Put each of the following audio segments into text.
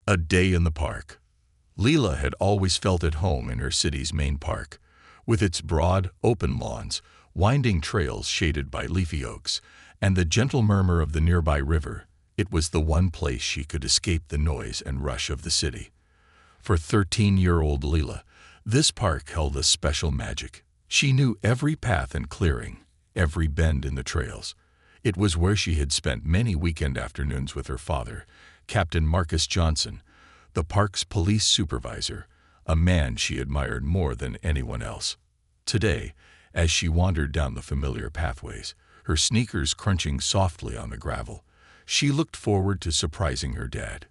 A day in the park. Leela had always felt at home in her city's main park, with its broad, open lawns, winding trails shaded by leafy oaks, and the gentle murmur of the nearby river. It was the one place she could escape the noise and rush of the city. For 13-year-old Leela, this park held a special magic. She knew every path and clearing, every bend in the trails. It was where she had spent many weekend afternoons with her father, Captain Marcus Johnson, the park's police supervisor, a man she admired more than anyone else. Today, as she wandered down the familiar pathways, her sneakers crunching softly on the gravel, she looked forward to surprising her dad.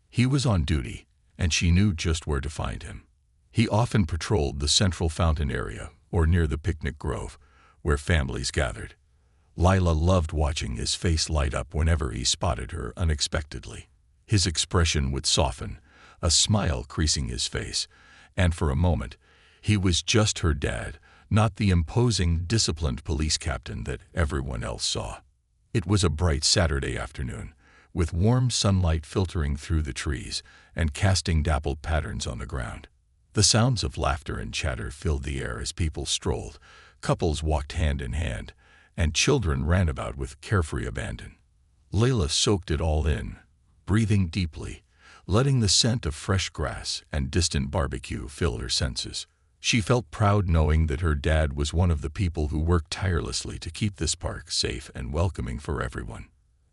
He was on duty, and she knew just where to find him. He often patrolled the central fountain area or near the picnic grove, where families gathered. Lila loved watching his face light up whenever he spotted her unexpectedly. His expression would soften, a smile creasing his face, and for a moment, he was just her dad, not the imposing, disciplined police captain that everyone else saw. It was a bright Saturday afternoon, with warm sunlight filtering through the trees and casting dappled patterns on the ground. The sounds of laughter and chatter filled the air as people strolled, couples walked hand in hand, and children ran about with carefree abandon. Layla soaked it all in, breathing deeply, letting the scent of fresh grass and distant barbecue fill her senses. She felt proud knowing that her dad was one of the people who worked tirelessly to keep this park safe and welcoming for everyone.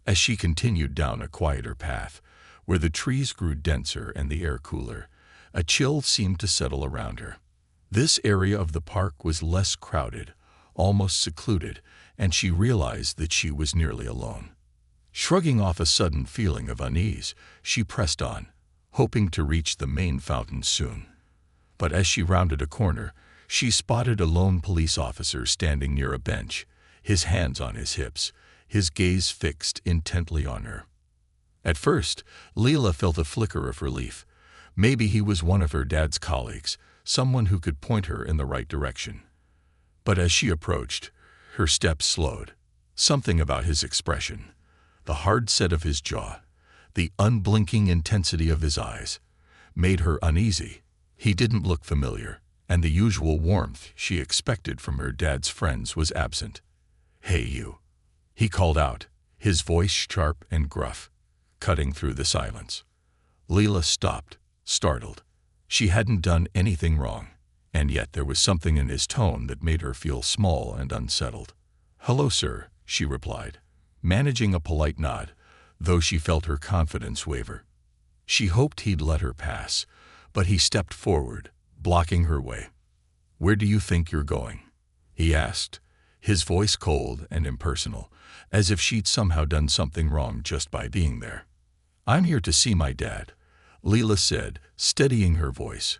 As she continued down a quieter path, where the trees grew denser and the air cooler, a chill seemed to settle around her. This area of the park was less crowded, almost secluded, and she realized that she was nearly alone. Shrugging off a sudden feeling of unease, she pressed on, hoping to reach the main fountain soon. But as she rounded a corner, she spotted a lone police officer standing near a bench, his hands on his hips, his gaze fixed intently on her. At first, Leela felt a flicker of relief. Maybe he was one of her dad's colleagues, someone who could point her in the right direction. But as she approached, her steps slowed. Something about his expression, the hard set of his jaw, the unblinking intensity of his eyes, made her uneasy. He didn't look familiar, and the usual warmth she expected from her dad's friends was absent. "Hey, you," he called out, his voice sharp and gruff, cutting through the silence. Leela stopped, startled. She hadn't done anything wrong, and yet there was something in his tone that made her feel small and unsettled. "Hello, sir," she replied, managing a polite nod, though she felt her confidence waver. She hoped he'd let her pass, but he stepped forward, blocking her way. "Where do you think you're going?" he asked, his voice cold and impersonal, as if she'd somehow done something wrong just by being there. "I'm here to see my dad," Leela said, steadying her voice,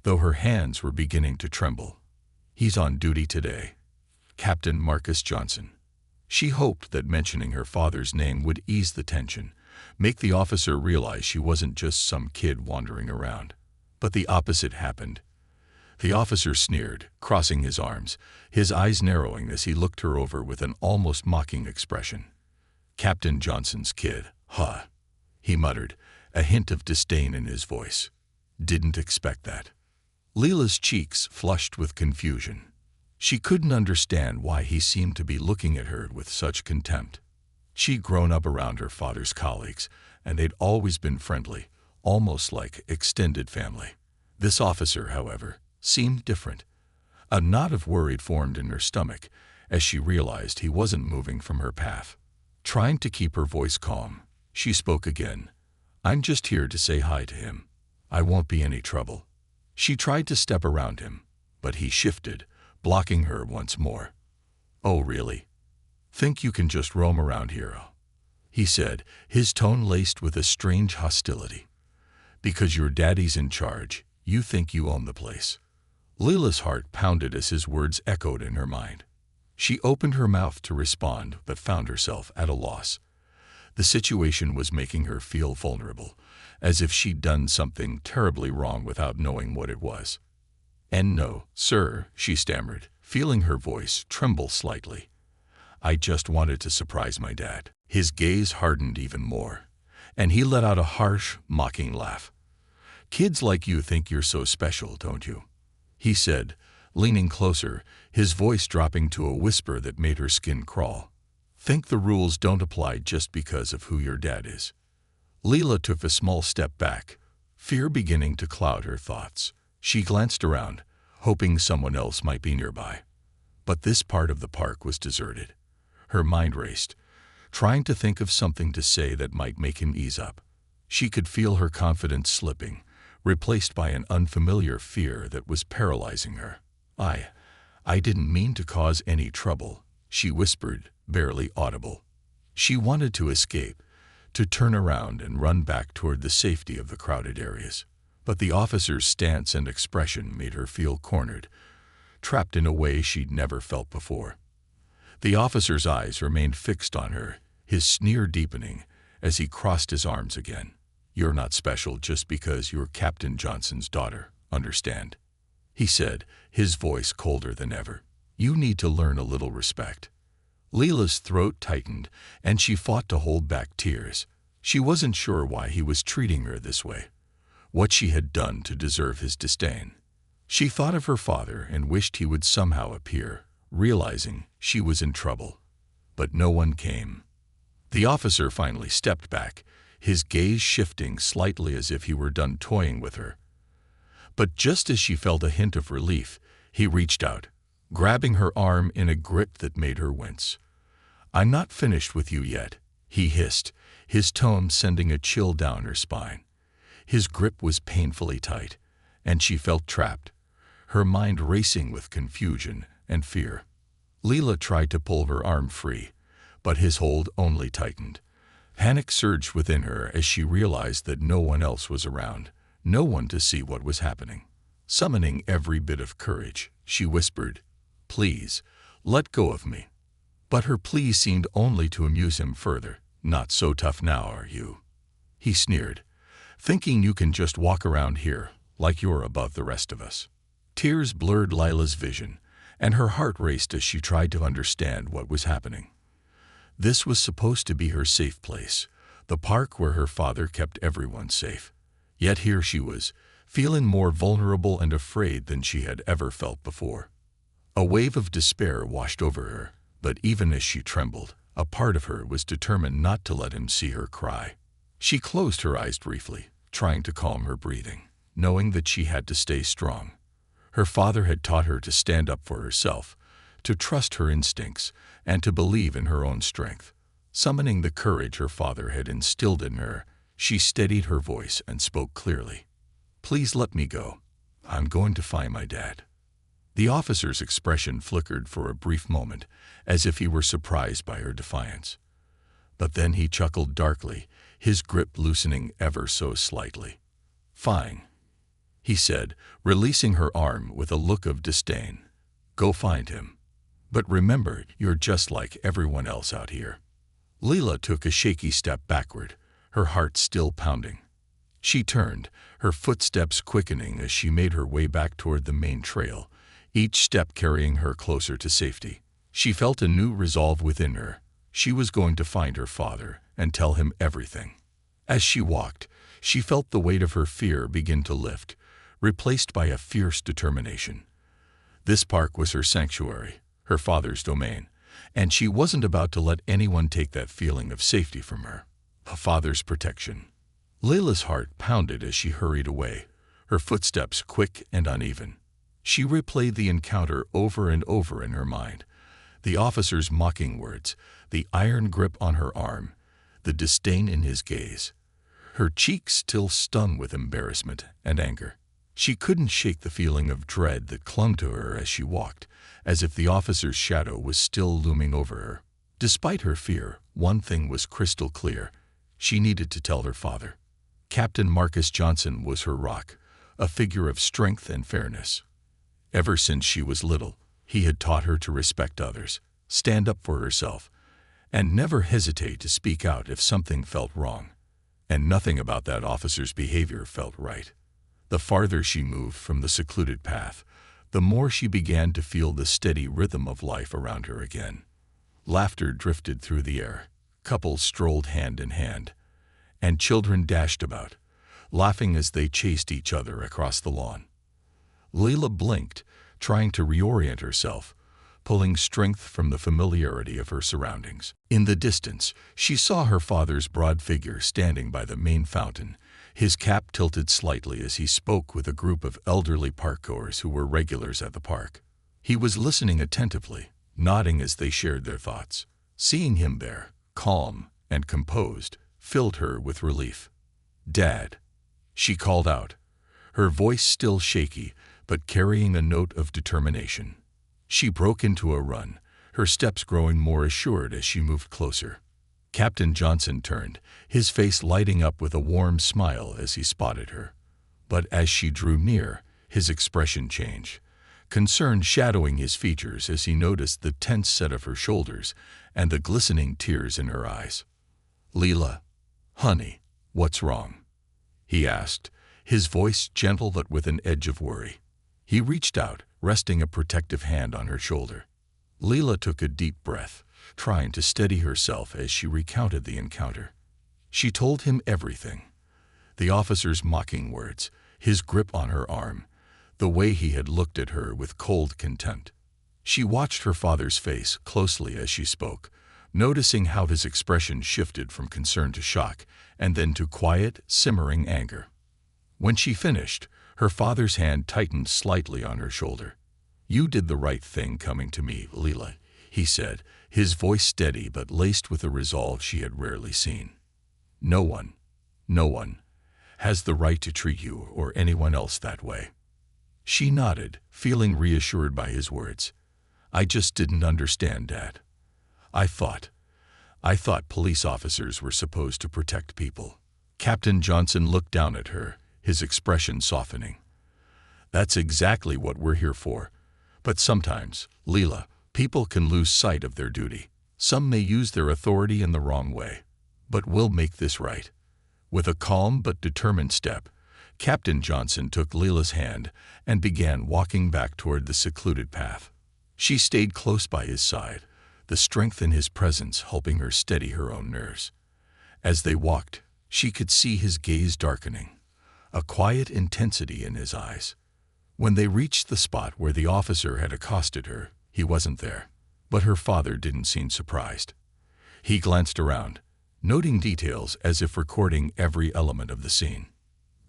though her hands were beginning to tremble. "He's on duty today. Captain Marcus Johnson." She hoped that mentioning her father's name would ease the tension, make the officer realize she wasn't just some kid wandering around. But the opposite happened. The officer sneered, crossing his arms, his eyes narrowing as he looked her over with an almost mocking expression. "Captain Johnson's kid, huh?" he muttered, a hint of disdain in his voice. "Didn't expect that." Leela's cheeks flushed with confusion. She couldn't understand why he seemed to be looking at her with such contempt. She'd grown up around her father's colleagues, and they'd always been friendly, almost like extended family. This officer, however, seemed different. A knot of worry formed in her stomach as she realized he wasn't moving from her path. Trying to keep her voice calm, she spoke again. "I'm just here to say hi to him. I won't be any trouble." She tried to step around him, but he shifted, blocking her once more. "Oh, really? Think you can just roam around here?" he said, his tone laced with a strange hostility. "Because your daddy's in charge, you think you own the place." Leela's heart pounded as his words echoed in her mind. She opened her mouth to respond, but found herself at a loss. The situation was making her feel vulnerable, as if she'd done something terribly wrong without knowing what it was. "And no, sir," she stammered, feeling her voice tremble slightly. "I just wanted to surprise my dad." His gaze hardened even more, and he let out a harsh, mocking laugh. "Kids like you think you're so special, don't you?" he said, leaning closer, his voice dropping to a whisper that made her skin crawl. "Think the rules don't apply just because of who your dad is." Leela took a small step back, fear beginning to cloud her thoughts. She glanced around, hoping someone else might be nearby. But this part of the park was deserted. Her mind raced, trying to think of something to say that might make him ease up. She could feel her confidence slipping, replaced by an unfamiliar fear that was paralyzing her. I didn't mean to cause any trouble," she whispered, barely audible. She wanted to escape, to turn around and run back toward the safety of the crowded areas. But the officer's stance and expression made her feel cornered, trapped in a way she'd never felt before. The officer's eyes remained fixed on her, his sneer deepening as he crossed his arms again. "You're not special just because you're Captain Johnson's daughter, understand?" he said, his voice colder than ever. "You need to learn a little respect." Leela's throat tightened, and she fought to hold back tears. She wasn't sure why he was treating her this way, what she had done to deserve his disdain. She thought of her father and wished he would somehow appear, realizing she was in trouble. But no one came. The officer finally stepped back, his gaze shifting slightly as if he were done toying with her. But just as she felt a hint of relief, he reached out, grabbing her arm in a grip that made her wince. "I'm not finished with you yet," he hissed, his tone sending a chill down her spine. His grip was painfully tight, and she felt trapped, her mind racing with confusion and fear. Leela tried to pull her arm free, but his hold only tightened. Panic surged within her as she realized that no one else was around, no one to see what was happening. Summoning every bit of courage, she whispered, "Please, let go of me." But her plea seemed only to amuse him further. "Not so tough now, are you?" he sneered, "thinking you can just walk around here like you're above the rest of us." Tears blurred Lila's vision, and her heart raced as she tried to understand what was happening. This was supposed to be her safe place, the park where her father kept everyone safe. Yet here she was, feeling more vulnerable and afraid than she had ever felt before. A wave of despair washed over her, but even as she trembled, a part of her was determined not to let him see her cry. She closed her eyes briefly, trying to calm her breathing, knowing that she had to stay strong. Her father had taught her to stand up for herself, to trust her instincts, and to believe in her own strength. Summoning the courage her father had instilled in her, she steadied her voice and spoke clearly. "Please let me go. I'm going to find my dad." The officer's expression flickered for a brief moment, as if he were surprised by her defiance. But then he chuckled darkly, his grip loosening ever so slightly. "Fine," he said, releasing her arm with a look of disdain. "Go find him. But remember, you're just like everyone else out here." Leela took a shaky step backward, her heart still pounding. She turned, her footsteps quickening as she made her way back toward the main trail, each step carrying her closer to safety. She felt a new resolve within her. She was going to find her father and tell him everything. As she walked, she felt the weight of her fear begin to lift, replaced by a fierce determination. This park was her sanctuary, her father's domain, and she wasn't about to let anyone take that feeling of safety from her. A father's protection. Layla's heart pounded as she hurried away, her footsteps quick and uneven. She replayed the encounter over and over in her mind. The officer's mocking words, the iron grip on her arm, the disdain in his gaze. Her cheeks still stung with embarrassment and anger. She couldn't shake the feeling of dread that clung to her as she walked, as if the officer's shadow was still looming over her. Despite her fear, one thing was crystal clear. She needed to tell her father. Captain Marcus Johnson was her rock, a figure of strength and fairness. Ever since she was little, he had taught her to respect others, stand up for herself, and never hesitate to speak out if something felt wrong. And nothing about that officer's behavior felt right. The farther she moved from the secluded path, the more she began to feel the steady rhythm of life around her again. Laughter drifted through the air. Couples strolled hand in hand, and children dashed about, laughing as they chased each other across the lawn. Leila blinked, trying to reorient herself, pulling strength from the familiarity of her surroundings. In the distance, she saw her father's broad figure standing by the main fountain, his cap tilted slightly as he spoke with a group of elderly parkgoers who were regulars at the park. He was listening attentively, nodding as they shared their thoughts. Seeing him there, calm and composed, filled her with relief. "Dad," she called out, her voice still shaky, but carrying a note of determination. She broke into a run, her steps growing more assured as she moved closer. Captain Johnson turned, his face lighting up with a warm smile as he spotted her. But as she drew near, his expression changed, concern shadowing his features as he noticed the tense set of her shoulders and the glistening tears in her eyes. "Leila, honey, what's wrong?" he asked, his voice gentle but with an edge of worry. He reached out, resting a protective hand on her shoulder. Leila took a deep breath, trying to steady herself as she recounted the encounter. She told him everything. The officer's mocking words, his grip on her arm, the way he had looked at her with cold contempt. She watched her father's face closely as she spoke, noticing how his expression shifted from concern to shock and then to quiet, simmering anger. When she finished, her father's hand tightened slightly on her shoulder. "You did the right thing coming to me, Leila," he said, his voice steady but laced with a resolve she had rarely seen. No one has the right to treat you or anyone else that way." She nodded, feeling reassured by his words. "I just didn't understand, Dad. I thought police officers were supposed to protect people." Captain Johnson looked down at her, his expression softening. "That's exactly what we're here for. But sometimes, Leila, people can lose sight of their duty. Some may use their authority in the wrong way. But we'll make this right." With a calm but determined step, Captain Johnson took Leila's hand and began walking back toward the secluded path. She stayed close by his side, the strength in his presence helping her steady her own nerves. As they walked, she could see his gaze darkening, a quiet intensity in his eyes. When they reached the spot where the officer had accosted her, he wasn't there. But her father didn't seem surprised. He glanced around, noting details as if recording every element of the scene.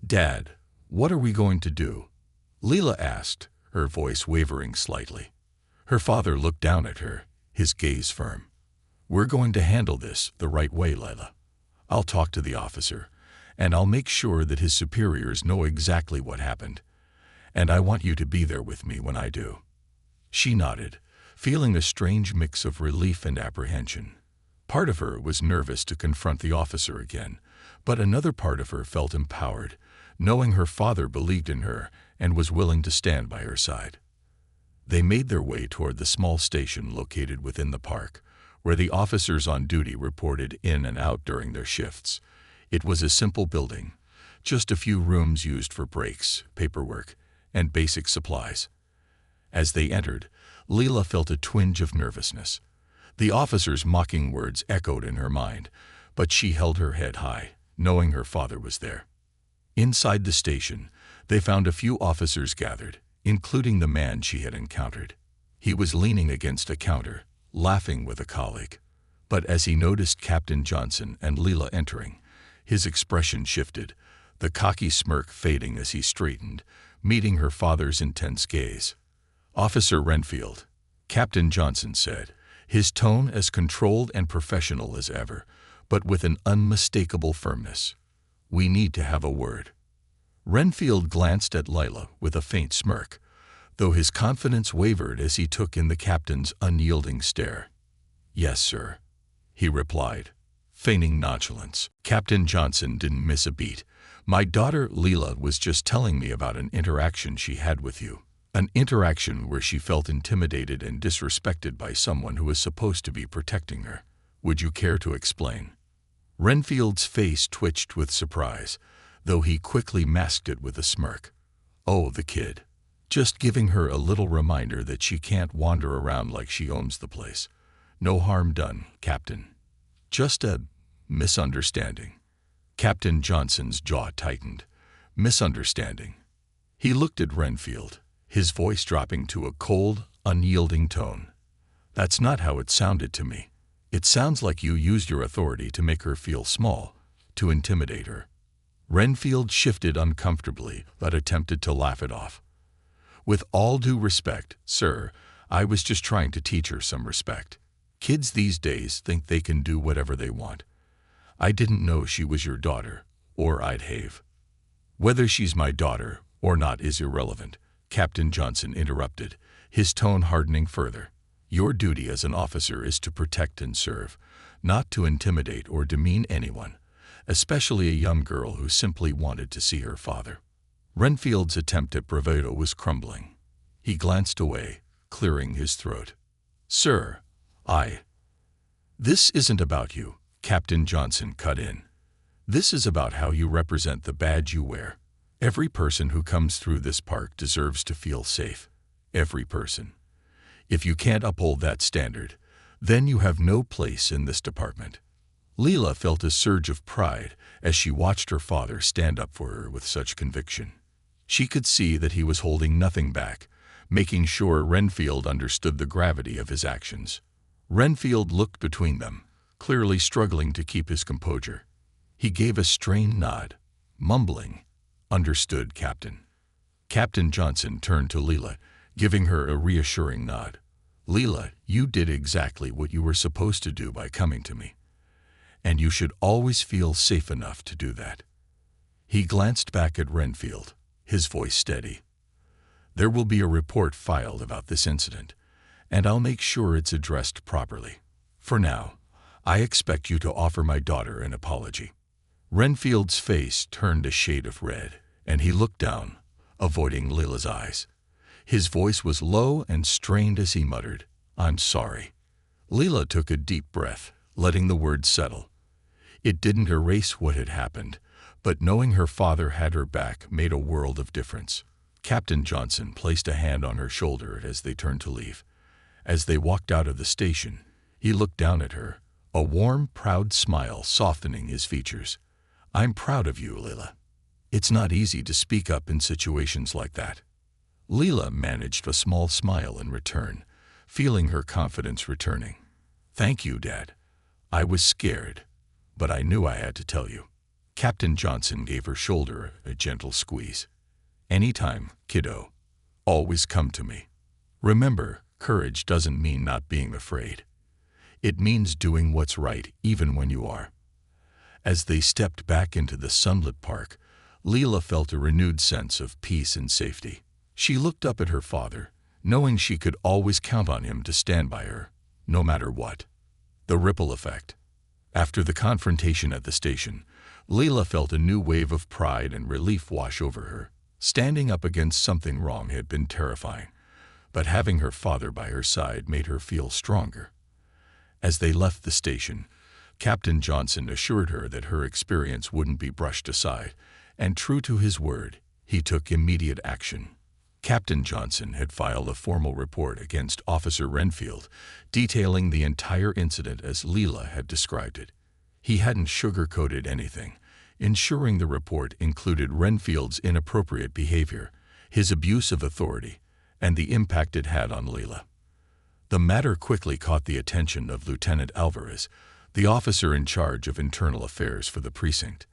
"Dad, what are we going to do?" Leila asked, her voice wavering slightly. Her father looked down at her, his gaze firm. "We're going to handle this the right way, Leila. I'll talk to the officer, and I'll make sure that his superiors know exactly what happened. And I want you to be there with me when I do." She nodded, feeling a strange mix of relief and apprehension. Part of her was nervous to confront the officer again, but another part of her felt empowered, knowing her father believed in her and was willing to stand by her side. They made their way toward the small station located within the park, where the officers on duty reported in and out during their shifts. It was a simple building, just a few rooms used for breaks, paperwork, and basic supplies. As they entered, Leila felt a twinge of nervousness. The officer's mocking words echoed in her mind, but she held her head high, knowing her father was there. Inside the station, they found a few officers gathered, including the man she had encountered. He was leaning against a counter, laughing with a colleague. But as he noticed Captain Johnson and Leila entering, his expression shifted, the cocky smirk fading as he straightened, meeting her father's intense gaze. "Officer Renfield," Captain Johnson said, his tone as controlled and professional as ever, but with an unmistakable firmness. "We need to have a word." Renfield glanced at Leila with a faint smirk, though his confidence wavered as he took in the captain's unyielding stare. "Yes, sir," he replied, feigning nonchalance. Captain Johnson didn't miss a beat. "My daughter Leila was just telling me about an interaction she had with you. An interaction where she felt intimidated and disrespected by someone who was supposed to be protecting her. Would you care to explain?" Renfield's face twitched with surprise, though he quickly masked it with a smirk. "Oh, the kid. Just giving her a little reminder that she can't wander around like she owns the place. No harm done, Captain. Just a misunderstanding." Captain Johnson's jaw tightened. Misunderstanding. He looked at Renfield, his voice dropping to a cold, unyielding tone. That's not how it sounded to me. It sounds like you used your authority to make her feel small, to intimidate her. Renfield shifted uncomfortably, but attempted to laugh it off. With all due respect, sir, I was just trying to teach her some respect. Kids these days think they can do whatever they want. I didn't know she was your daughter, or I'd have. Whether she's my daughter or not is irrelevant, Captain Johnson interrupted, his tone hardening further. Your duty as an officer is to protect and serve, not to intimidate or demean anyone, especially a young girl who simply wanted to see her father. Renfield's attempt at bravado was crumbling. He glanced away, clearing his throat. Sir, This isn't about you, Captain Johnson cut in. This is about how you represent the badge you wear. Every person who comes through this park deserves to feel safe. Every person. If you can't uphold that standard, then you have no place in this department. Leela felt a surge of pride as she watched her father stand up for her with such conviction. She could see that he was holding nothing back, making sure Renfield understood the gravity of his actions. Renfield looked between them, clearly struggling to keep his composure. He gave a strained nod, mumbling, "Understood, Captain." Captain Johnson turned to Leela, giving her a reassuring nod. Leela, you did exactly what you were supposed to do by coming to me. And you should always feel safe enough to do that. He glanced back at Renfield, his voice steady. There will be a report filed about this incident, and I'll make sure it's addressed properly. For now, I expect you to offer my daughter an apology. Renfield's face turned a shade of red, and he looked down, avoiding Leela's eyes. His voice was low and strained as he muttered, "I'm sorry." Leela took a deep breath, letting the words settle. It didn't erase what had happened, but knowing her father had her back made a world of difference. Captain Johnson placed a hand on her shoulder as they turned to leave. As they walked out of the station, he looked down at her, a warm, proud smile softening his features. "I'm proud of you, Leela. It's not easy to speak up in situations like that." Leela managed a small smile in return, feeling her confidence returning. "Thank you, Dad. I was scared, but I knew I had to tell you." Captain Johnson gave her shoulder a gentle squeeze. "Anytime, kiddo. Always come to me. Remember, courage doesn't mean not being afraid. It means doing what's right even when you are." As they stepped back into the sunlit park, Leela felt a renewed sense of peace and safety. She looked up at her father, knowing she could always count on him to stand by her, no matter what. The ripple effect. After the confrontation at the station, Leela felt a new wave of pride and relief wash over her. Standing up against something wrong had been terrifying, but having her father by her side made her feel stronger. As they left the station, Captain Johnson assured her that her experience wouldn't be brushed aside, and true to his word, he took immediate action. Captain Johnson had filed a formal report against Officer Renfield, detailing the entire incident as Leela had described it. He hadn't sugar-coated anything, ensuring the report included Renfield's inappropriate behavior, his abuse of authority, and the impact it had on Leela. The matter quickly caught the attention of Lieutenant Alvarez, the officer in charge of internal affairs for the precinct.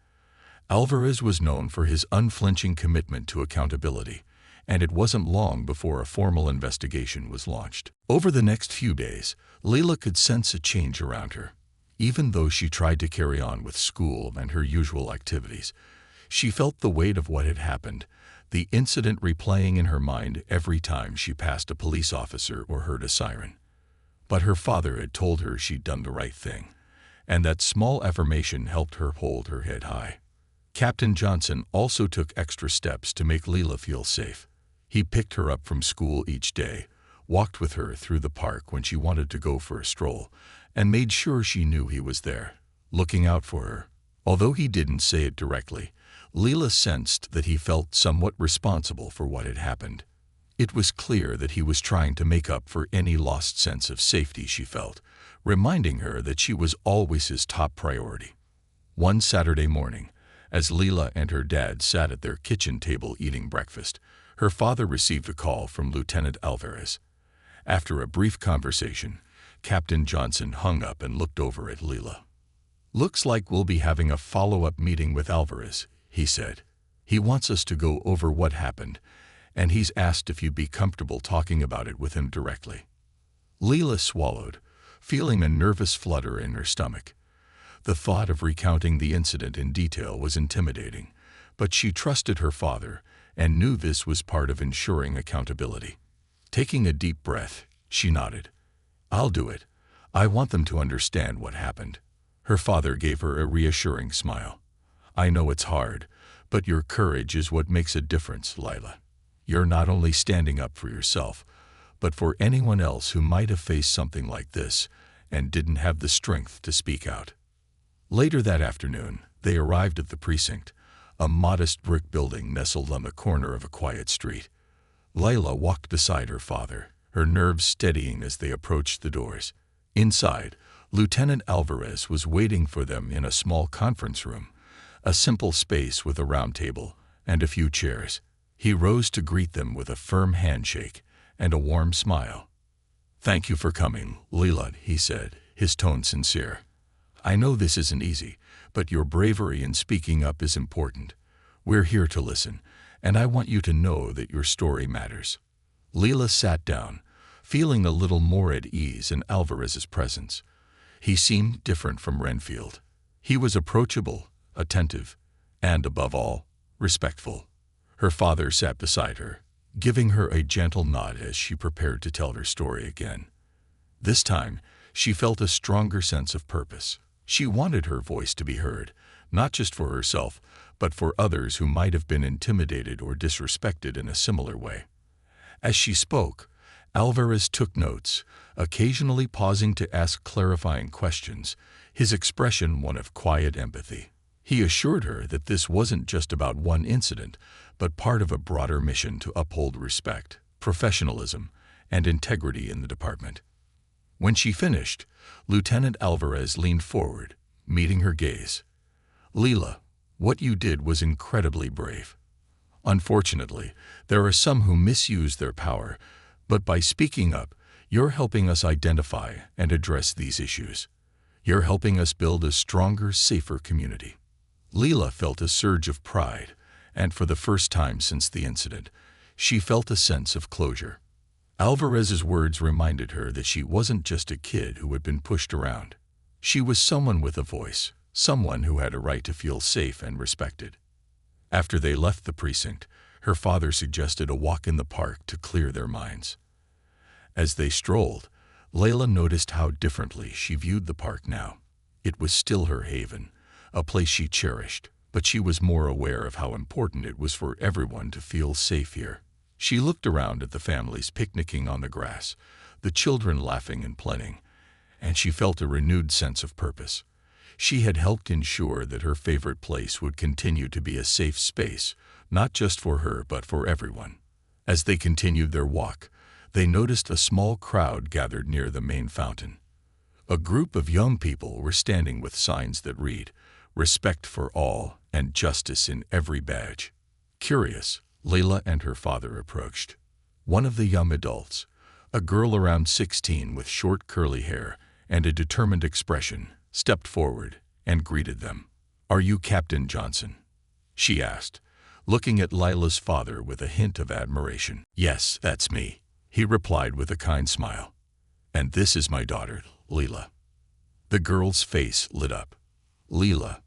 Alvarez was known for his unflinching commitment to accountability, and it wasn't long before a formal investigation was launched. Over the next few days, Leela could sense a change around her. Even though she tried to carry on with school and her usual activities, she felt the weight of what had happened, the incident replaying in her mind every time she passed a police officer or heard a siren. But her father had told her she'd done the right thing, and that small affirmation helped her hold her head high. Captain Johnson also took extra steps to make Leela feel safe. He picked her up from school each day, walked with her through the park when she wanted to go for a stroll, and made sure she knew he was there, looking out for her. Although he didn't say it directly, Leela sensed that he felt somewhat responsible for what had happened. It was clear that he was trying to make up for any lost sense of safety she felt, reminding her that she was always his top priority. One Saturday morning, as Leela and her dad sat at their kitchen table eating breakfast, her father received a call from Lieutenant Alvarez. After a brief conversation, Captain Johnson hung up and looked over at Leela. "Looks like we'll be having a follow-up meeting with Alvarez," he said. "He wants us to go over what happened, and he's asked if you'd be comfortable talking about it with him directly." Leela swallowed, feeling a nervous flutter in her stomach. The thought of recounting the incident in detail was intimidating, but she trusted her father and knew this was part of ensuring accountability. Taking a deep breath, she nodded. "I'll do it. I want them to understand what happened." Her father gave her a reassuring smile. "I know it's hard, but your courage is what makes a difference, Lila. You're not only standing up for yourself, but for anyone else who might have faced something like this and didn't have the strength to speak out." Later that afternoon, they arrived at the precinct, a modest brick building nestled on the corner of a quiet street. Lila walked beside her father, her nerves steadying as they approached the doors. Inside, Lieutenant Alvarez was waiting for them in a small conference room, a simple space with a round table and a few chairs. He rose to greet them with a firm handshake and a warm smile. "Thank you for coming, Leela," he said, his tone sincere. "I know this isn't easy, but your bravery in speaking up is important. We're here to listen, and I want you to know that your story matters." Leela sat down, feeling a little more at ease in Alvarez's presence. He seemed different from Renfield. He was approachable, attentive, and, above all, respectful. Her father sat beside her, giving her a gentle nod as she prepared to tell her story again. This time, she felt a stronger sense of purpose. She wanted her voice to be heard, not just for herself, but for others who might have been intimidated or disrespected in a similar way. As she spoke, Alvarez took notes, occasionally pausing to ask clarifying questions, his expression one of quiet empathy. He assured her that this wasn't just about one incident, but part of a broader mission to uphold respect, professionalism, and integrity in the department. When she finished, Lieutenant Alvarez leaned forward, meeting her gaze. "Leela, what you did was incredibly brave. Unfortunately, there are some who misuse their power, but by speaking up, you're helping us identify and address these issues. You're helping us build a stronger, safer community." Leela felt a surge of pride, and for the first time since the incident, she felt a sense of closure. Alvarez's words reminded her that she wasn't just a kid who had been pushed around. She was someone with a voice, someone who had a right to feel safe and respected. After they left the precinct, her father suggested a walk in the park to clear their minds. As they strolled, Leila noticed how differently she viewed the park now. It was still her haven, a place she cherished, but she was more aware of how important it was for everyone to feel safe here. She looked around at the families picnicking on the grass, the children laughing and playing, and she felt a renewed sense of purpose. She had helped ensure that her favorite place would continue to be a safe space, not just for her but for everyone. As they continued their walk, they noticed a small crowd gathered near the main fountain. A group of young people were standing with signs that read, "Respect for all and justice in every badge." Curious, Leila and her father approached. One of the young adults, a girl around 16 with short curly hair and a determined expression, stepped forward and greeted them. "Are you Captain Johnson?" she asked, looking at Lila's father with a hint of admiration. "Yes, that's me," he replied with a kind smile. "And this is my daughter, Leela." The girl's face lit up. "Leela,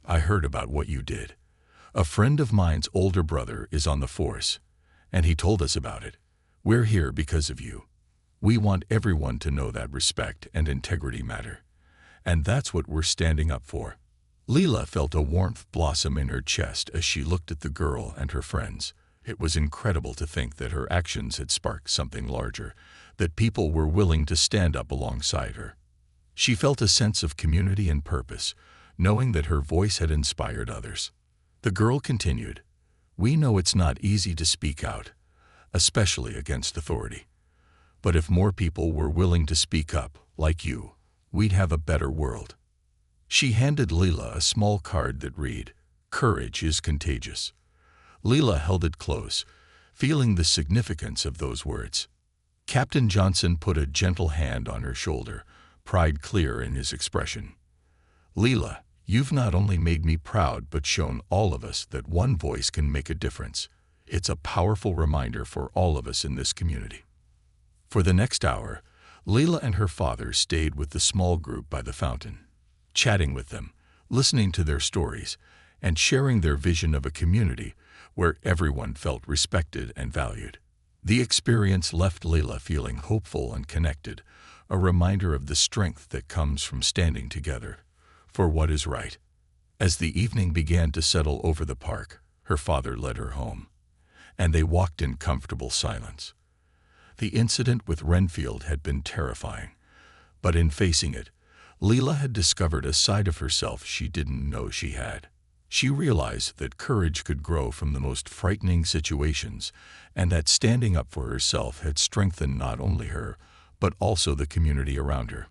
I heard about what you did. A friend of mine's older brother is on the force, and he told us about it. We're here because of you. We want everyone to know that respect and integrity matter, and that's what we're standing up for." Leela felt a warmth blossom in her chest as she looked at the girl and her friends. It was incredible to think that her actions had sparked something larger, that people were willing to stand up alongside her. She felt a sense of community and purpose, knowing that her voice had inspired others. The girl continued, "We know it's not easy to speak out, especially against authority. But if more people were willing to speak up, like you, we'd have a better world." She handed Leela a small card that read, "Courage is contagious." Leela held it close, feeling the significance of those words. Captain Johnson put a gentle hand on her shoulder, pride clear in his expression. "Leela, you've not only made me proud but shown all of us that one voice can make a difference. It's a powerful reminder for all of us in this community." For the next hour, Leela and her father stayed with the small group by the fountain, chatting with them, listening to their stories, and sharing their vision of a community where everyone felt respected and valued. The experience left Leela feeling hopeful and connected, a reminder of the strength that comes from standing together for what is right. As the evening began to settle over the park, her father led her home, and they walked in comfortable silence. The incident with Renfield had been terrifying, but in facing it, Leela had discovered a side of herself she didn't know she had. She realized that courage could grow from the most frightening situations, and that standing up for herself had strengthened not only her, but also the community around her.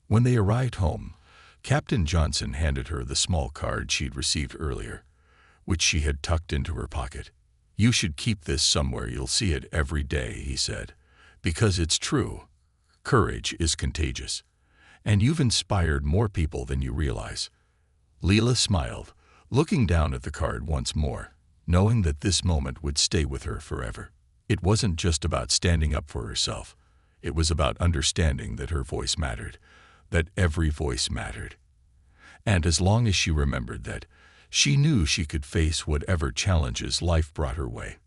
When they arrived home, Captain Johnson handed her the small card she'd received earlier, which she had tucked into her pocket. "You should keep this somewhere you'll see it every day," he said, "because it's true. Courage is contagious, and you've inspired more people than you realize." Leela smiled, looking down at the card once more, knowing that this moment would stay with her forever. It wasn't just about standing up for herself. It was about understanding that her voice mattered, that every voice mattered. And as long as she remembered that, she knew she could face whatever challenges life brought her way.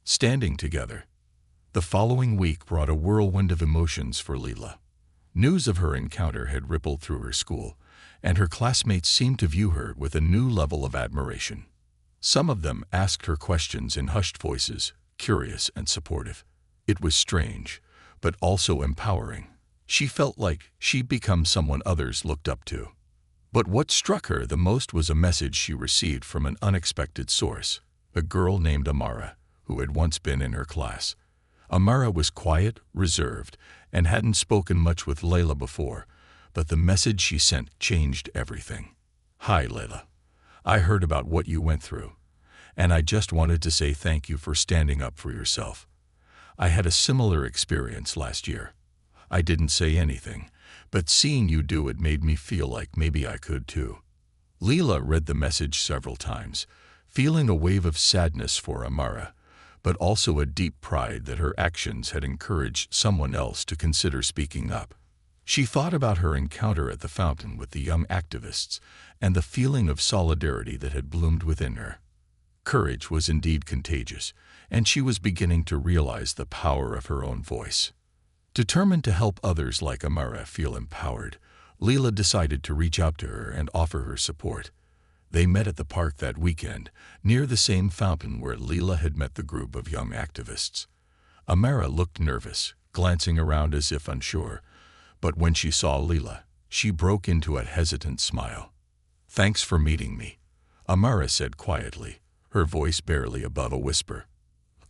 Standing together. The following week brought a whirlwind of emotions for Leela. News of her encounter had rippled through her school, and her classmates seemed to view her with a new level of admiration. Some of them asked her questions in hushed voices, curious and supportive. It was strange, but also empowering. She felt like she'd become someone others looked up to. But what struck her the most was a message she received from an unexpected source, a girl named Amara, who had once been in her class. Amara was quiet, reserved, and hadn't spoken much with Leila before, but the message she sent changed everything. "Hi, Leila. I heard about what you went through, and I just wanted to say thank you for standing up for yourself. I had a similar experience last year. I didn't say anything, but seeing you do it made me feel like maybe I could too." Leila read the message several times, feeling a wave of sadness for Amara, but also a deep pride that her actions had encouraged someone else to consider speaking up. She thought about her encounter at the fountain with the young activists and the feeling of solidarity that had bloomed within her. Courage was indeed contagious, and she was beginning to realize the power of her own voice. Determined to help others like Amara feel empowered, Leila decided to reach out to her and offer her support. They met at the park that weekend, near the same fountain where Leila had met the group of young activists. Amara looked nervous, glancing around as if unsure, but when she saw Leila, she broke into a hesitant smile. "Thanks for meeting me," Amara said quietly, her voice barely above a whisper.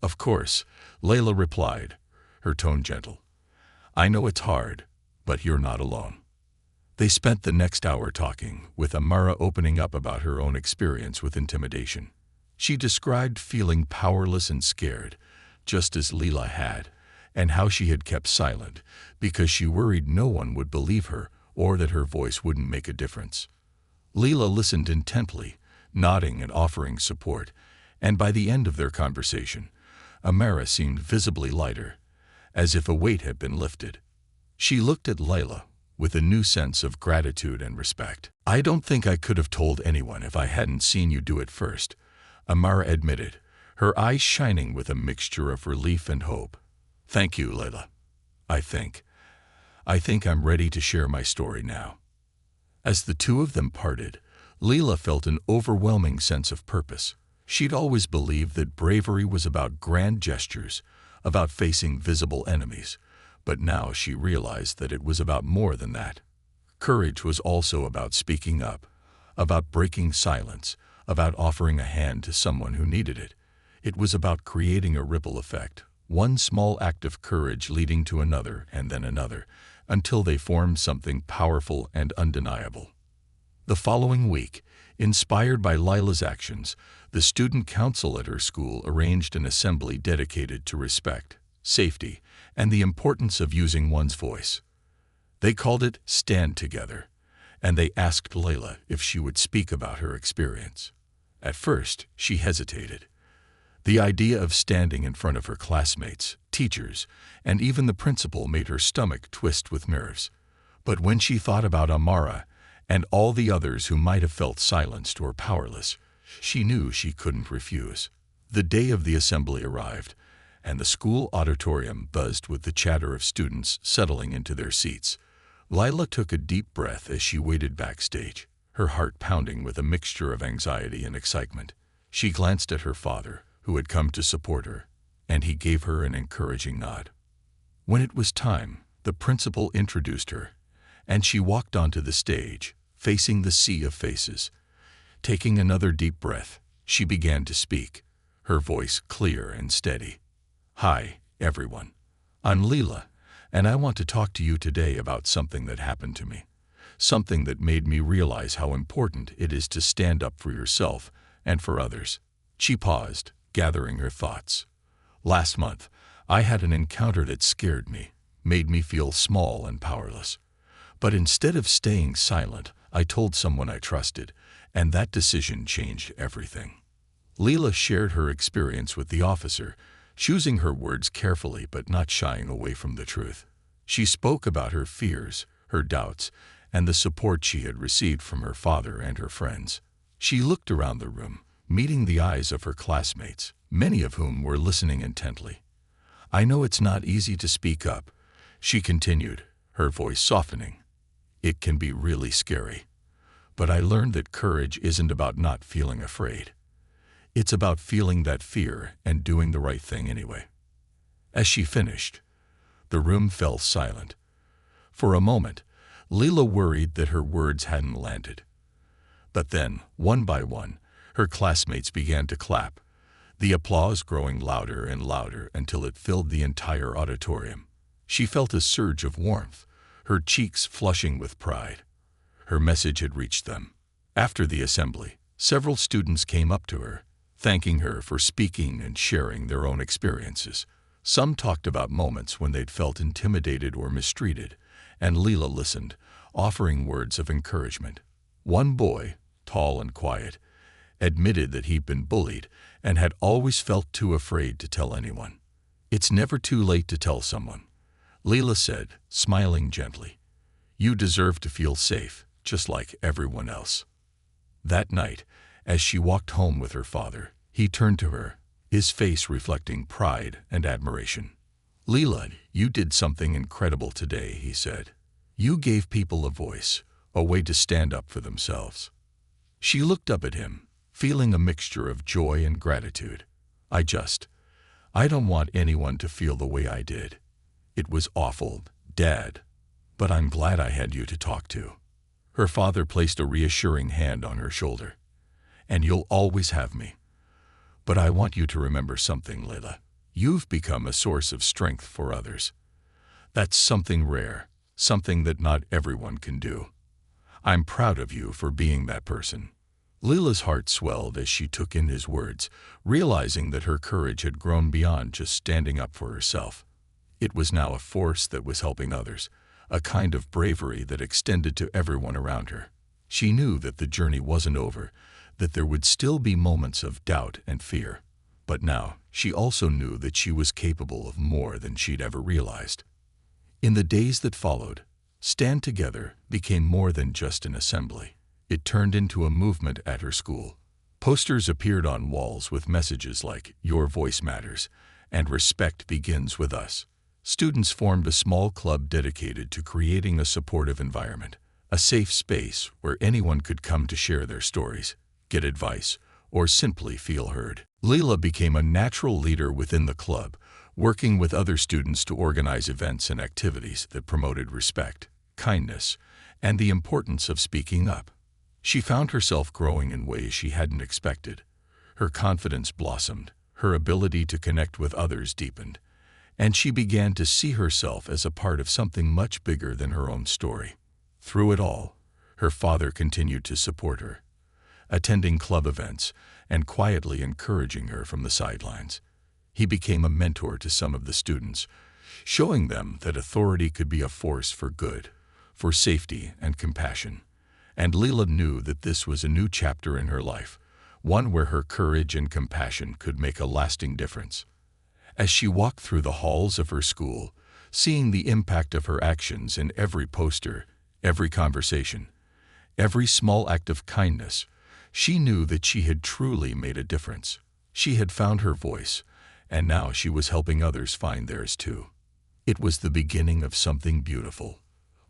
"Of course," Leila replied, her tone gentle. "I know it's hard, but you're not alone." They spent the next hour talking, with Amara opening up about her own experience with intimidation. She described feeling powerless and scared, just as Leila had, and how she had kept silent because she worried no one would believe her or that her voice wouldn't make a difference. Leila listened intently, nodding and offering support, and by the end of their conversation, Amara seemed visibly lighter, as if a weight had been lifted. She looked at Leila with a new sense of gratitude and respect. "I don't think I could have told anyone if I hadn't seen you do it first," Amara admitted, her eyes shining with a mixture of relief and hope. "Thank you, Leila. I think I'm ready to share my story now." As the two of them parted, Leila felt an overwhelming sense of purpose. She'd always believed that bravery was about grand gestures, about facing visible enemies, but now she realized that it was about more than that. Courage was also about speaking up, about breaking silence, about offering a hand to someone who needed it. It was about creating a ripple effect, one small act of courage leading to another and then another, until they formed something powerful and undeniable. The following week, inspired by Lila's actions, the student council at her school arranged an assembly dedicated to respect, safety, and the importance of using one's voice. They called it Stand Together, and they asked Lila if she would speak about her experience. At first, she hesitated. The idea of standing in front of her classmates, teachers, and even the principal made her stomach twist with nerves. But when she thought about Amara and all the others who might have felt silenced or powerless, she knew she couldn't refuse. The day of the assembly arrived, and the school auditorium buzzed with the chatter of students settling into their seats. Lila took a deep breath as she waited backstage, her heart pounding with a mixture of anxiety and excitement. She glanced at her father, who had come to support her, and he gave her an encouraging nod. When it was time, the principal introduced her, and she walked onto the stage, facing the sea of faces. Taking another deep breath, she began to speak, her voice clear and steady. "Hi, everyone. I'm Lila, and I want to talk to you today about something that happened to me. Something that made me realize how important it is to stand up for yourself and for others." She paused, gathering her thoughts. "Last month, I had an encounter that scared me, made me feel small and powerless. But instead of staying silent, I told someone I trusted, and that decision changed everything." Lila shared her experience with the officer, choosing her words carefully but not shying away from the truth. She spoke about her fears, her doubts, and the support she had received from her father and her friends. She looked around the room, meeting the eyes of her classmates, many of whom were listening intently. "I know it's not easy to speak up," she continued, her voice softening. "It can be really scary. But I learned that courage isn't about not feeling afraid. It's about feeling that fear and doing the right thing anyway." As she finished, the room fell silent. For a moment, Lila worried that her words hadn't landed. But then, one by one, her classmates began to clap, the applause growing louder and louder until it filled the entire auditorium. She felt a surge of warmth, her cheeks flushing with pride. Her message had reached them. After the assembly, several students came up to her, thanking her for speaking and sharing their own experiences. Some talked about moments when they'd felt intimidated or mistreated, and Lila listened, offering words of encouragement. One boy, tall and quiet, admitted that he'd been bullied and had always felt too afraid to tell anyone. "It's never too late to tell someone," Lila said, smiling gently. "You deserve to feel safe, just like everyone else." That night, as she walked home with her father, he turned to her, his face reflecting pride and admiration. "Lila, you did something incredible today," he said. "You gave people a voice, a way to stand up for themselves." She looked up at him, feeling a mixture of joy and gratitude. I don't want anyone to feel the way I did. It was awful, Dad, but I'm glad I had you to talk to." Her father placed a reassuring hand on her shoulder. "And you'll always have me. But I want you to remember something, Lila. You've become a source of strength for others. That's something rare, something that not everyone can do. I'm proud of you for being that person." Lila's heart swelled as she took in his words, realizing that her courage had grown beyond just standing up for herself. It was now a force that was helping others, a kind of bravery that extended to everyone around her. She knew that the journey wasn't over, that there would still be moments of doubt and fear. But now, she also knew that she was capable of more than she'd ever realized. In the days that followed, Stand Together became more than just an assembly. It turned into a movement at her school. Posters appeared on walls with messages like "Your voice matters" and "Respect begins with us." Students formed a small club dedicated to creating a supportive environment, a safe space where anyone could come to share their stories, get advice, or simply feel heard. Lila became a natural leader within the club, working with other students to organize events and activities that promoted respect, kindness, and the importance of speaking up. She found herself growing in ways she hadn't expected. Her confidence blossomed, her ability to connect with others deepened, and she began to see herself as a part of something much bigger than her own story. Through it all, Her father continued to support her, attending club events and quietly encouraging her from the sidelines. He became a mentor to some of the students, showing them that authority could be a force for good, for safety and compassion. And Leela knew that this was a new chapter in her life, one where her courage and compassion could make a lasting difference. As she walked through the halls of her school, seeing the impact of her actions in every poster, every conversation, every small act of kindness, she knew that she had truly made a difference. She had found her voice, and now she was helping others find theirs too. It was the beginning of something beautiful,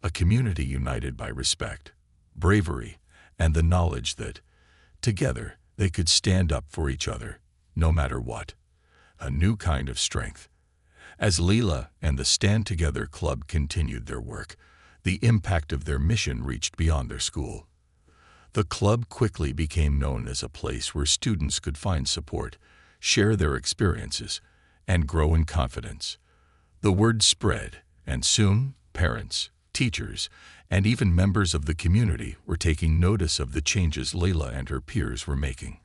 a community united by respect, bravery, and the knowledge that, together, they could stand up for each other, no matter what. A new kind of strength. As Leela and the Stand Together Club continued their work, the impact of their mission reached beyond their school. The club quickly became known as a place where students could find support, share their experiences, and grow in confidence. The word spread, and soon parents, teachers, and even members of the community were taking notice of the changes Leela and her peers were making.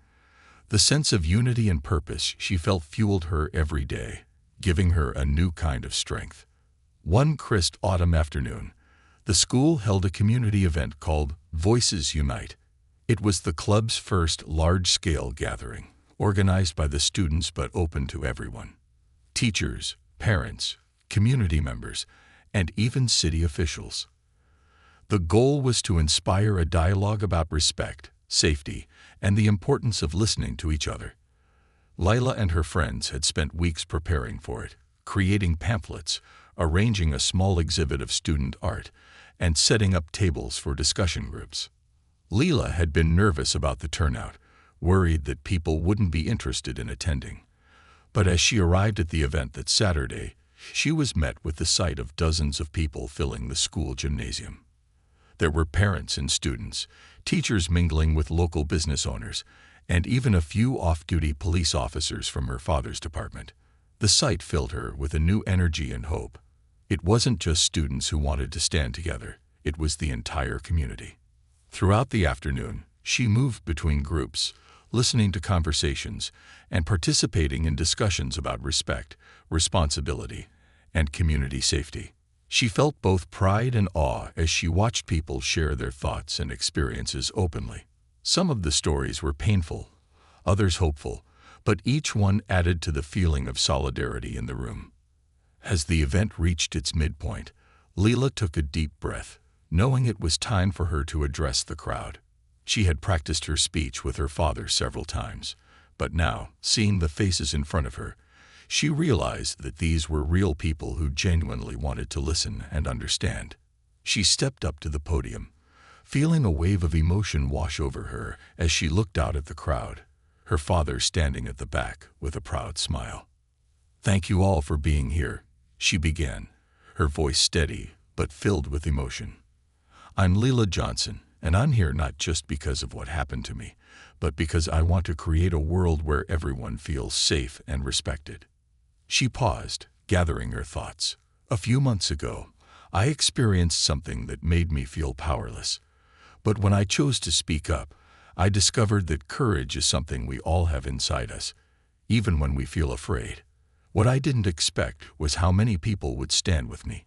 The sense of unity and purpose she felt fueled her every day, giving her a new kind of strength. One crisp autumn afternoon, the school held a community event called Voices Unite. It was the club's first large-scale gathering, organized by the students but open to everyone. Teachers, parents, community members, and even city officials. The goal was to inspire a dialogue about respect, safety, and the importance of listening to each other. Lila and her friends had spent weeks preparing for it, creating pamphlets, arranging a small exhibit of student art, and setting up tables for discussion groups. Leela had been nervous about the turnout, worried that people wouldn't be interested in attending. But as she arrived at the event that Saturday, she was met with the sight of dozens of people filling the school gymnasium. There were parents and students, teachers mingling with local business owners, and even a few off-duty police officers from her father's department. The sight filled her with a new energy and hope. It wasn't just students who wanted to stand together, it was the entire community. Throughout the afternoon, she moved between groups, listening to conversations and participating in discussions about respect, responsibility, and community safety. She felt both pride and awe as she watched people share their thoughts and experiences openly. Some of the stories were painful, others hopeful, but each one added to the feeling of solidarity in the room. As the event reached its midpoint, Leela took a deep breath, knowing it was time for her to address the crowd. She had practiced her speech with her father several times, but now, seeing the faces in front of her, she realized that these were real people who genuinely wanted to listen and understand. She stepped up to the podium, feeling a wave of emotion wash over her as she looked out at the crowd, her father standing at the back with a proud smile. "Thank you all for being here," she began, her voice steady but filled with emotion. "I'm Leela Johnson, and I'm here not just because of what happened to me, but because I want to create a world where everyone feels safe and respected." She paused, gathering her thoughts. "A few months ago, I experienced something that made me feel powerless. But when I chose to speak up, I discovered that courage is something we all have inside us, even when we feel afraid. What I didn't expect was how many people would stand with me,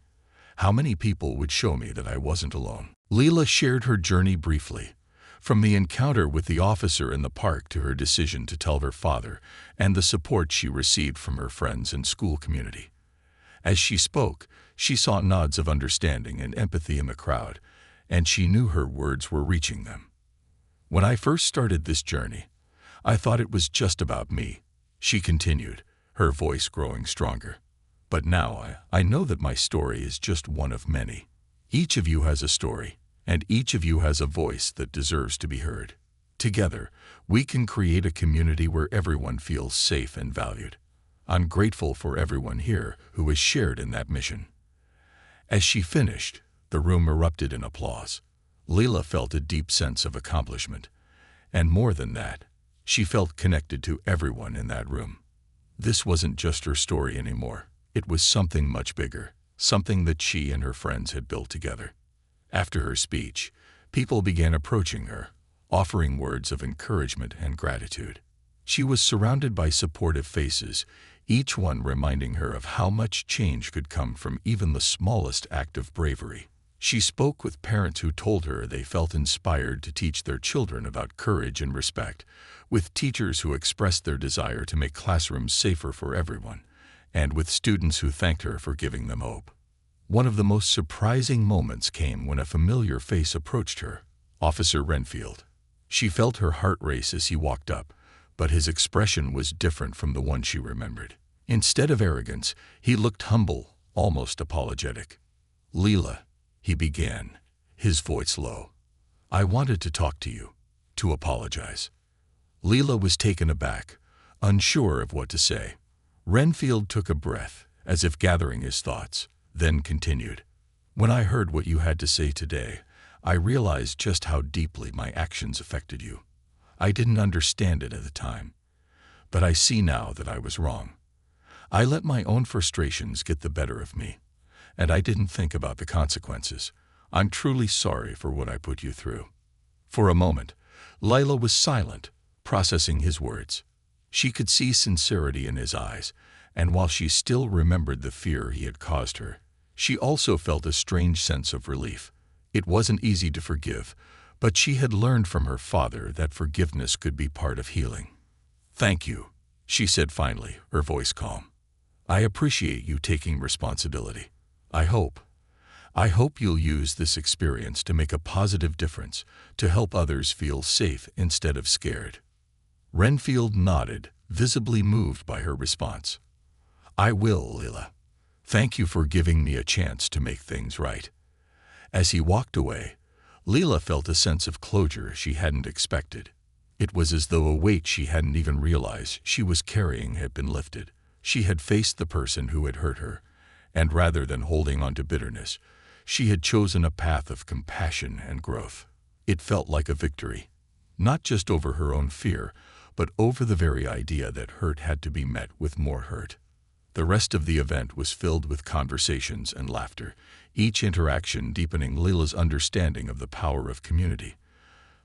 how many people would show me that I wasn't alone." Leela shared her journey briefly, from the encounter with the officer in the park to her decision to tell her father and the support she received from her friends and school community. As she spoke, she saw nods of understanding and empathy in the crowd, and she knew her words were reaching them. "When I first started this journey, I thought it was just about me," she continued, her voice growing stronger. "But now I know that my story is just one of many. Each of you has a story, and each of you has a voice that deserves to be heard. Together, we can create a community where everyone feels safe and valued. I'm grateful for everyone here who has shared in that mission." As she finished, the room erupted in applause. Leela felt a deep sense of accomplishment, and more than that, she felt connected to everyone in that room. This wasn't just her story anymore. It was something much bigger, something that she and her friends had built together. After her speech, People began approaching her, offering words of encouragement and gratitude. She was surrounded by supportive faces, each one reminding her of how much change could come from even the smallest act of bravery. She spoke with parents who told her they felt inspired to teach their children about courage and respect, with teachers who expressed their desire to make classrooms safer for everyone, and with students who thanked her for giving them hope. One of the most surprising moments came when a familiar face approached her, Officer Renfield. She felt her heart race as he walked up, but his expression was different from the one she remembered. Instead of arrogance, he looked humble, almost apologetic. "Leela," he began, his voice low. "I wanted to talk to you, to apologize." Leela was taken aback, unsure of what to say. Renfield took a breath, as if gathering his thoughts, then continued. "When I heard what you had to say today, I realized just how deeply my actions affected you. I didn't understand it at the time, but I see now that I was wrong. I let my own frustrations get the better of me, and I didn't think about the consequences. I'm truly sorry for what I put you through." For a moment, Lila was silent, processing his words. She could see sincerity in his eyes, and while she still remembered the fear he had caused her, she also felt a strange sense of relief. It wasn't easy to forgive, but she had learned from her father that forgiveness could be part of healing. "Thank you," she said finally, her voice calm. "I appreciate you taking responsibility. I hope you'll use this experience to make a positive difference, to help others feel safe instead of scared." Renfield nodded, visibly moved by her response. "I will, Leela. Thank you for giving me a chance to make things right." As he walked away, Leela felt a sense of closure she hadn't expected. It was as though a weight she hadn't even realized she was carrying had been lifted. She had faced the person who had hurt her, and rather than holding on to bitterness, she had chosen a path of compassion and growth. It felt like a victory, not just over her own fear, but over the very idea that hurt had to be met with more hurt. The rest of the event was filled with conversations and laughter, each interaction deepening Leela's understanding of the power of community.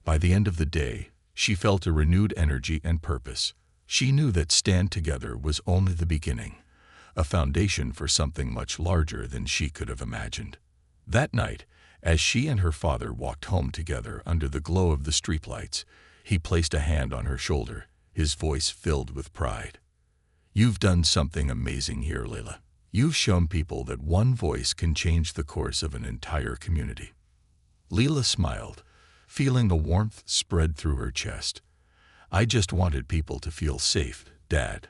By the end of the day, she felt a renewed energy and purpose. She knew that Stand Together was only the beginning, a foundation for something much larger than she could have imagined. That night, as she and her father walked home together under the glow of the streetlights, he placed a hand on her shoulder, his voice filled with pride. "You've done something amazing here, Leela. You've shown people that one voice can change the course of an entire community." Leela smiled, feeling the warmth spread through her chest. "I just wanted people to feel safe, Dad.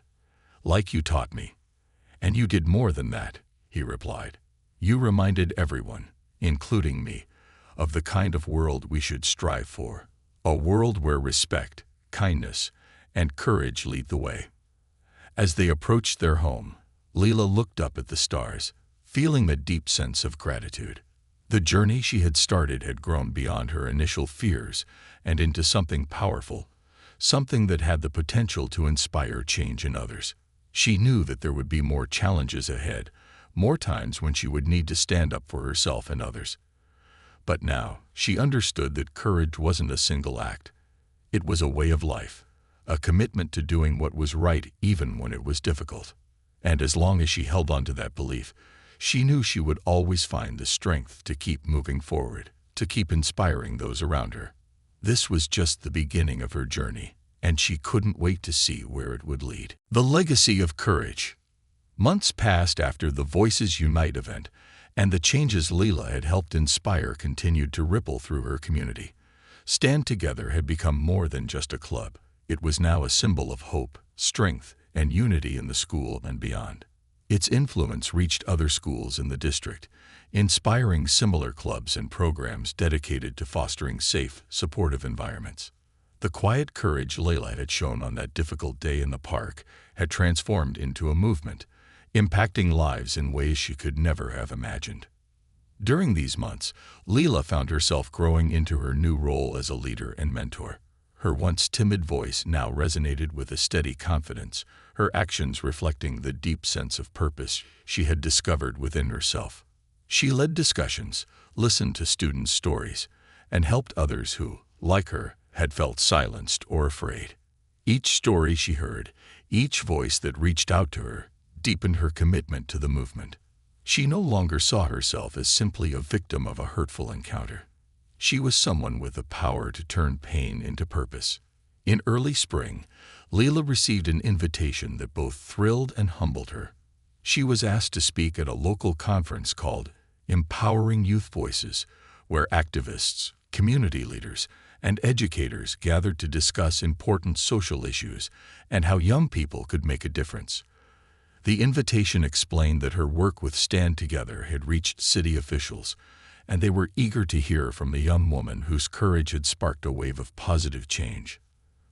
Like you taught me. And you did more than that," he replied. "You reminded everyone, including me, of the kind of world we should strive for. A world where respect, kindness, and courage lead the way." As they approached their home, Leela looked up at the stars, feeling a deep sense of gratitude. The journey she had started had grown beyond her initial fears and into something powerful, something that had the potential to inspire change in others. She knew that there would be more challenges ahead, more times when she would need to stand up for herself and others. But now, she understood that courage wasn't a single act. It was a way of life, a commitment to doing what was right even when it was difficult. And as long as she held on to that belief, she knew she would always find the strength to keep moving forward, to keep inspiring those around her. This was just the beginning of her journey, and she couldn't wait to see where it would lead. The legacy of courage. Months passed after the Voices Unite event, and the changes Leela had helped inspire continued to ripple through her community. Stand Together had become more than just a club. It was now a symbol of hope, strength, and unity in the school and beyond. Its influence reached other schools in the district, inspiring similar clubs and programs dedicated to fostering safe, supportive environments. The quiet courage Leela had shown on that difficult day in the park had transformed into a movement, impacting lives in ways she could never have imagined. During these months, Leela found herself growing into her new role as a leader and mentor. Her once timid voice now resonated with a steady confidence, her actions reflecting the deep sense of purpose she had discovered within herself. She led discussions, listened to students' stories, and helped others who, like her, had felt silenced or afraid. Each story she heard, each voice that reached out to her, deepened her commitment to the movement. She no longer saw herself as simply a victim of a hurtful encounter. She was someone with the power to turn pain into purpose. In early spring, Leila received an invitation that both thrilled and humbled her. She was asked to speak at a local conference called Empowering Youth Voices, where activists, community leaders, and educators gathered to discuss important social issues and how young people could make a difference. The invitation explained that her work with Stand Together had reached city officials, and they were eager to hear from the young woman whose courage had sparked a wave of positive change.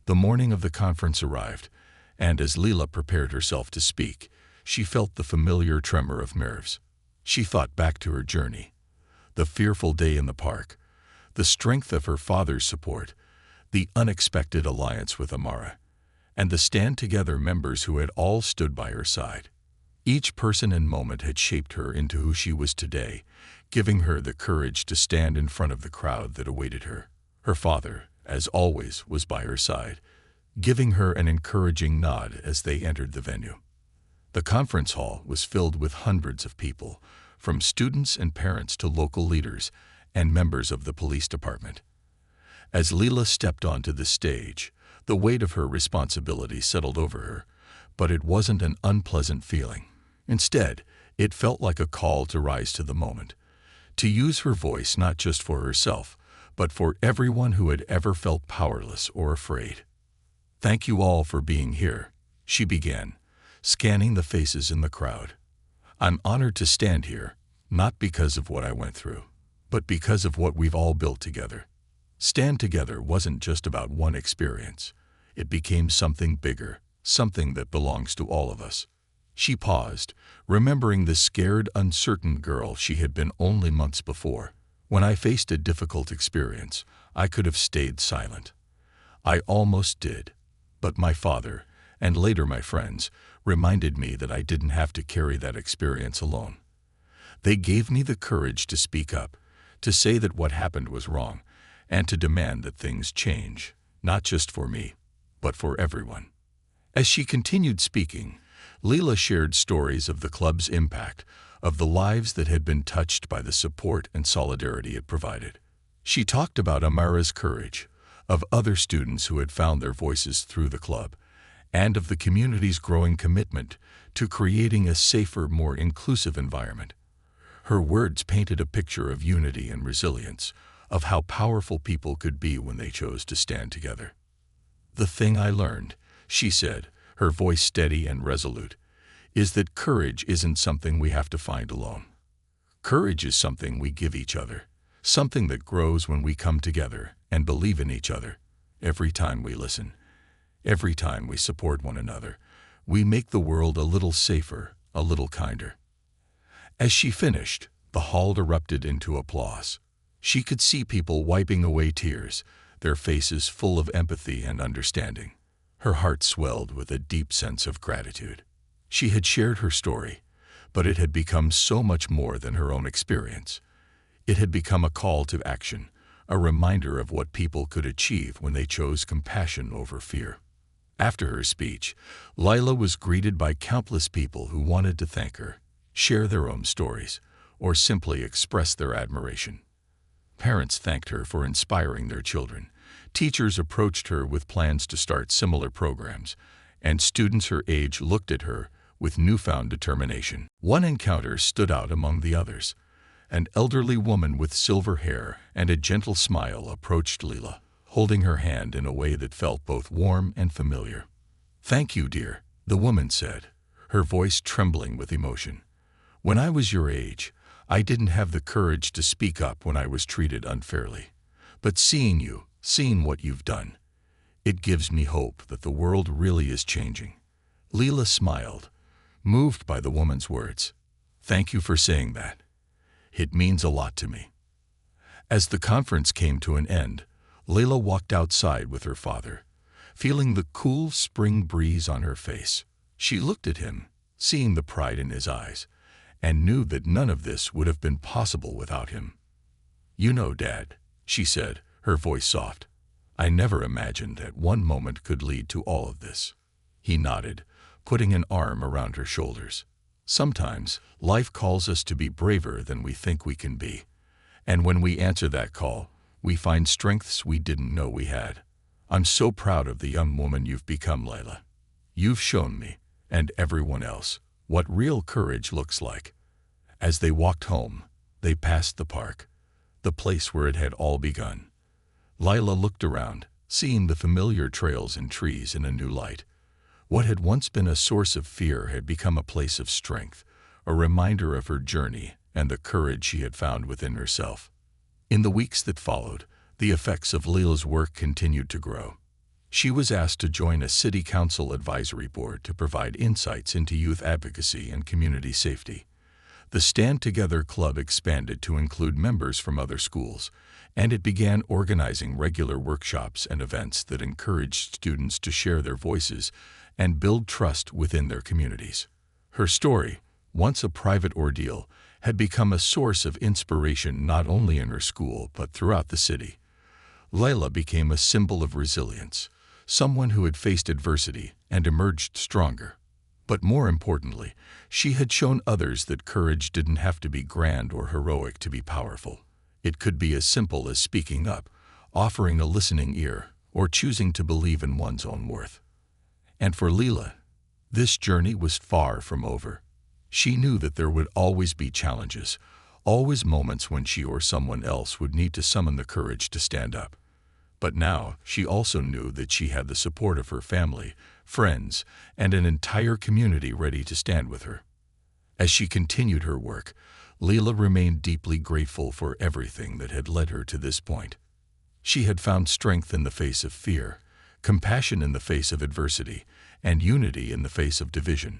The morning of the conference arrived, and as Leila prepared herself to speak, she felt the familiar tremor of nerves. She thought back to her journey, the fearful day in the park, the strength of her father's support, the unexpected alliance with Amara, and the Stand Together members who had all stood by her side. Each person and moment had shaped her into who she was today, giving her the courage to stand in front of the crowd that awaited her. Her father, as always, was by her side, giving her an encouraging nod as they entered the venue. The conference hall was filled with hundreds of people, from students and parents to local leaders and members of the police department. As Leila stepped onto the stage, the weight of her responsibility settled over her, but it wasn't an unpleasant feeling. Instead, it felt like a call to rise to the moment, to use her voice not just for herself, but for everyone who had ever felt powerless or afraid. "Thank you all for being here," she began, scanning the faces in the crowd. "I'm honored to stand here, not because of what I went through, but because of what we've all built together." Stand Together wasn't just about one experience. It became something bigger, something that belongs to all of us. She paused, remembering the scared, uncertain girl she had been only months before. "When I faced a difficult experience, I could have stayed silent. I almost did, but my father, and later my friends, reminded me that I didn't have to carry that experience alone. They gave me the courage to speak up, to say that what happened was wrong, and to demand that things change, not just for me, but for everyone." As she continued speaking, Leila shared stories of the club's impact, of the lives that had been touched by the support and solidarity it provided. She talked about Amara's courage, of other students who had found their voices through the club, and of the community's growing commitment to creating a safer, more inclusive environment. Her words painted a picture of unity and resilience, of how powerful people could be when they chose to stand together. "The thing I learned," she said, her voice steady and resolute, "is that courage isn't something we have to find alone. Courage is something we give each other, something that grows when we come together and believe in each other. Every time we listen, every time we support one another, we make the world a little safer, a little kinder." As she finished, the hall erupted into applause. She could see people wiping away tears, their faces full of empathy and understanding. Her heart swelled with a deep sense of gratitude. She had shared her story, but it had become so much more than her own experience. It had become a call to action, a reminder of what people could achieve when they chose compassion over fear. After her speech, Leila was greeted by countless people who wanted to thank her, share their own stories, or simply express their admiration. Parents thanked her for inspiring their children. Teachers approached her with plans to start similar programs, and students her age looked at her with newfound determination. One encounter stood out among the others. An elderly woman with silver hair and a gentle smile approached Leila, holding her hand in a way that felt both warm and familiar. "Thank you, dear," the woman said, her voice trembling with emotion. "When I was your age, I didn't have the courage to speak up when I was treated unfairly. But seeing you, seeing what you've done, it gives me hope that the world really is changing." Leila smiled, moved by the woman's words. "Thank you for saying that. It means a lot to me." As the conference came to an end, Leila walked outside with her father, feeling the cool spring breeze on her face. She looked at him, seeing the pride in his eyes, and knew that none of this would have been possible without him. "You know, Dad," she said, her voice soft. "I never imagined that one moment could lead to all of this." He nodded, putting an arm around her shoulders. "Sometimes, life calls us to be braver than we think we can be. And when we answer that call, we find strengths we didn't know we had. I'm so proud of the young woman you've become, Layla. You've shown me, and everyone else, what real courage looks like." As they walked home, they passed the park, the place where it had all begun. Lila looked around, seeing the familiar trails and trees in a new light. What had once been a source of fear had become a place of strength, a reminder of her journey and the courage she had found within herself. In the weeks that followed, the effects of Lila's work continued to grow. She was asked to join a city council advisory board to provide insights into youth advocacy and community safety. The Stand Together Club expanded to include members from other schools, and it began organizing regular workshops and events that encouraged students to share their voices and build trust within their communities. Her story, once a private ordeal, had become a source of inspiration not only in her school but throughout the city. Layla became a symbol of resilience, someone who had faced adversity and emerged stronger. But more importantly, she had shown others that courage didn't have to be grand or heroic to be powerful. It could be as simple as speaking up, offering a listening ear, or choosing to believe in one's own worth. And for Lila, this journey was far from over. She knew that there would always be challenges, always moments when she or someone else would need to summon the courage to stand up. But now she also knew that she had the support of her family, friends, and an entire community ready to stand with her. As she continued her work, Lila remained deeply grateful for everything that had led her to this point. She had found strength in the face of fear, compassion in the face of adversity, and unity in the face of division.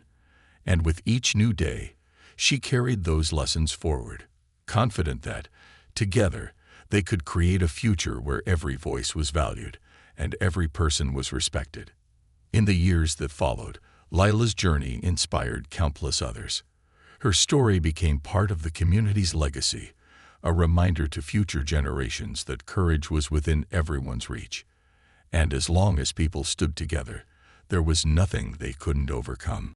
And with each new day, she carried those lessons forward, confident that, together, they could create a future where every voice was valued and every person was respected. In the years that followed, Lila's journey inspired countless others. Her story became part of the community's legacy, a reminder to future generations that courage was within everyone's reach. And as long as people stood together, there was nothing they couldn't overcome.